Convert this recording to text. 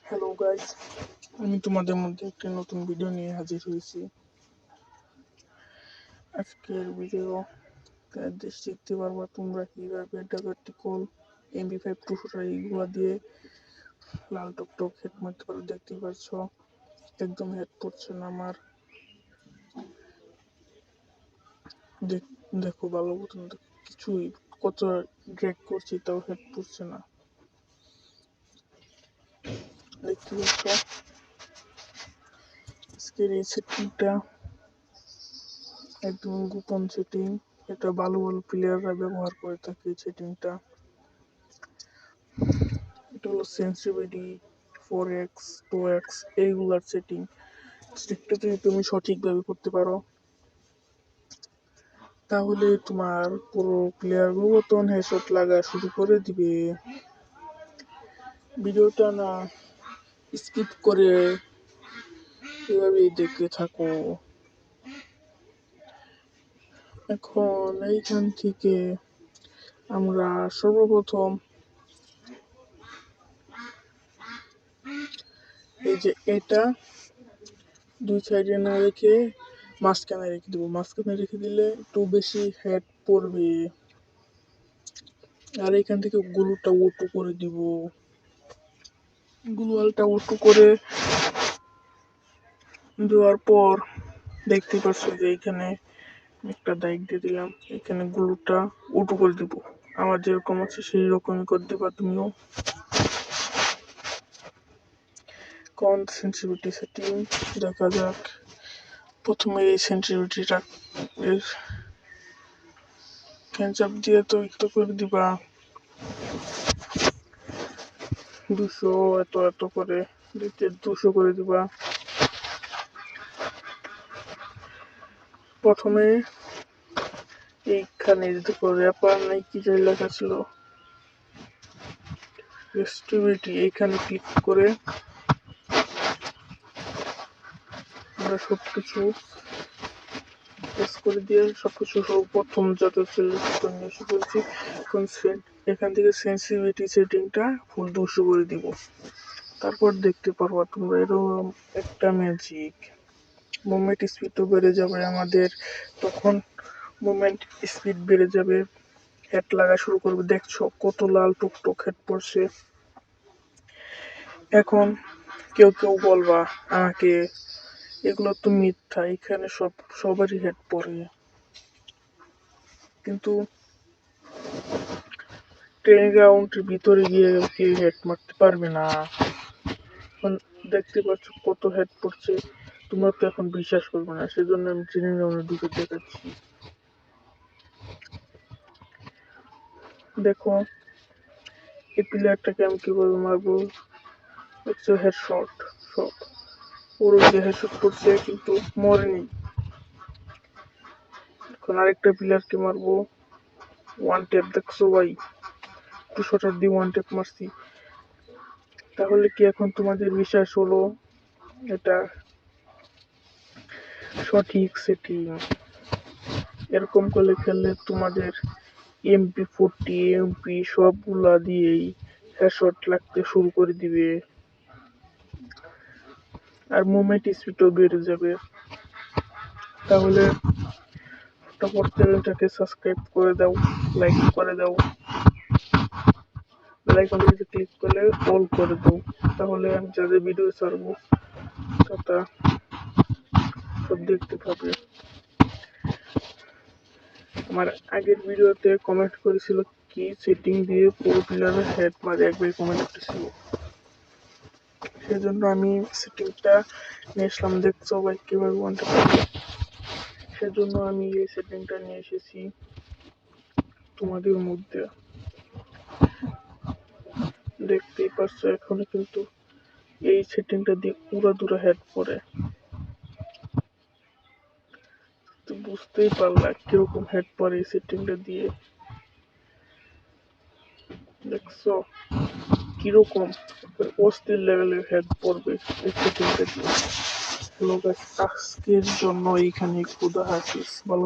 Hello guys, আমি তোমাদের মধ্যে একটি নতুন ভিডিও নিয়ে হাজির হয়েছি। আজকের ভিডিও দেখতে পারবা তোমরা কিভাবে ডাকাতি কল MP5 200 এইগুলো দিয়ে লাল টকটক হেড মারতে পারো। দেখতে পাচ্ছ একদম হেড পড়ছে না আমার। দেখো ভালো মতন, কিছুই কত ড্র্যাগ করছি তাও হেড পড়ছে না। দেখতে পাচ্ছ আজকের এই সেটিংটা একদম গোপন সেটিং, এটা ভালো ভালো প্লেয়াররা ব্যবহার করে থাকে এই সেটিংটা। এটা হলো সেন্সিটিভিটি 4x 2x এইগুলার সেটিং। সেটিংটা যদি তুমি সঠিকভাবে করতে পারো তাহলে তোমার পুরো প্লেয়ার গুলো হেডশট লাগা শুরু করে দিবে। ভিডিওটা না স্কিপ করে এভাবেই দেখতে থাকো। এখন এইখান থেকে আমরা সর্বপ্রথম এই যে এটা দুই সাইডে না রেখে মাঝখানে রেখে দেবো। মাঝখানে রেখে দিলে একটু বেশি হেড পড়বে। আর এখান থেকে গ্লুটা অটো করে দিব। গ্লুয়ালটা অটো করে দেওয়ার পর দেখতে পাচ্ছ যে এখানে একটা দাগ দিয়ে দিলাম। এখানে গ্লুটা অটো করে দিব। আমার যেরকম আছে সেই রকমই করে দিবা তুমিও। কোন সেন্সিটিভিটি সেটিং দেখা যাক। প্রথমে এই সেন্সিটিভিটিটা এর ক্যান্সাপ দিয়ে তো একটু করে দিবা 200, এত করে দিতে 200 করে দিবা। প্রথমে এইখানে দেখো র্যাপার নাই কি যে লেখা ছিল রেস্টিভিটি, এইখানে ক্লিক করে আমরা সবকিছু প্রেস করে দিয়ে সবকিছু প্রথম যত ছিল নিয়ে এসে বলছি। এখন এখান থেকে সেন্সিটিভিটি সেটিংটা ফুল 200 করে দিব। তারপর দেখতে পারবা তোমরা এরকম একটা ম্যাজিক, মুভমেন্ট স্পিডও বেড়ে যাবে আমাদের। তখন মুভমেন্ট স্পিড বেড়ে যাবে, হেড লাগা শুরু করবে। দেখছো কত লাল টুকটুক হেড পড়ছে। এখন কেউ বলবা আমাকে এগুলো তো মিথ্যা, এখানে সবারই হেড পড়ে, কিন্তু ট্রেনিং গ্রাউন্ডের ভিতরে গিয়ে কেউ হেড মারতে পারবে না। এখন দেখতে পাচ্ছ কত হেড পড়ছে, তোমরা তো এখন বিশ্বাস করবে না, সেজন্য আমি ট্রেনিং গ্রাউন্ডে ঢুকে দেখাচ্ছি। দেখো এই প্লেয়ারটাকে আমি কিভাবে মারবো। দেখছো হেডশট পুরো যে হেডশট করছে কিন্তু মরেনি। এখন আরেকটা প্লেয়ারকে মারবো, ওয়ান ট্যাপ। দেখছো ভাই 200 দিয়ে ওয়ান ট্যাপ মারছি। তাহলে কি এখন তোমাদের বিশ্বাস হলো এটা সঠিক সেটিং? এরকম করে খেললে তোমাদের MP40 MP সবগুলা দিয়েই হেডশট লাগতে শুরু করে দিবে, আর মুভমেন্ট স্পিডও বেড়ে যাবে। তাহলে ফটাফট চ্যানেলটাকে সাবস্ক্রাইব করে দাও, লাইক করে দাও, বেল আইকনটিতে ক্লিক করলে অল করে দাও। তাহলে আমি যাদের ভিডিও ছাড়বো তা সব দেখতে পাবে। আমার আগের ভিডিওতে কমেন্ট করেছিল কি সেটিং দিয়ে পুরো প্লেয়ারের হেড মারে, একবার কমেন্ট করেছিল, সেজন্য আমি সেটিংটা নিয়ে আসলাম। দেখছো ভাই কিভাবে ওয়ানটা পাবে, সেজন্য আমি এই সেটিংটা নিয়ে এসেছি তোমাদের মধ্যে। দেখতেই পাচ্ছ এখনো কিন্তু এই সেটিংটা দিয়ে পুরো হেড পড়ে। তো বুঝতেই পারলা কিরকম হেড পড়ে এই সেটিংটা দিয়ে। দেখছো কিরকম অস্থির লেভেলের হেড পড়বে এই সেটিংটা দিয়ে। আজকের জন্য এইখানে খুদা হাফিজ, ভালো।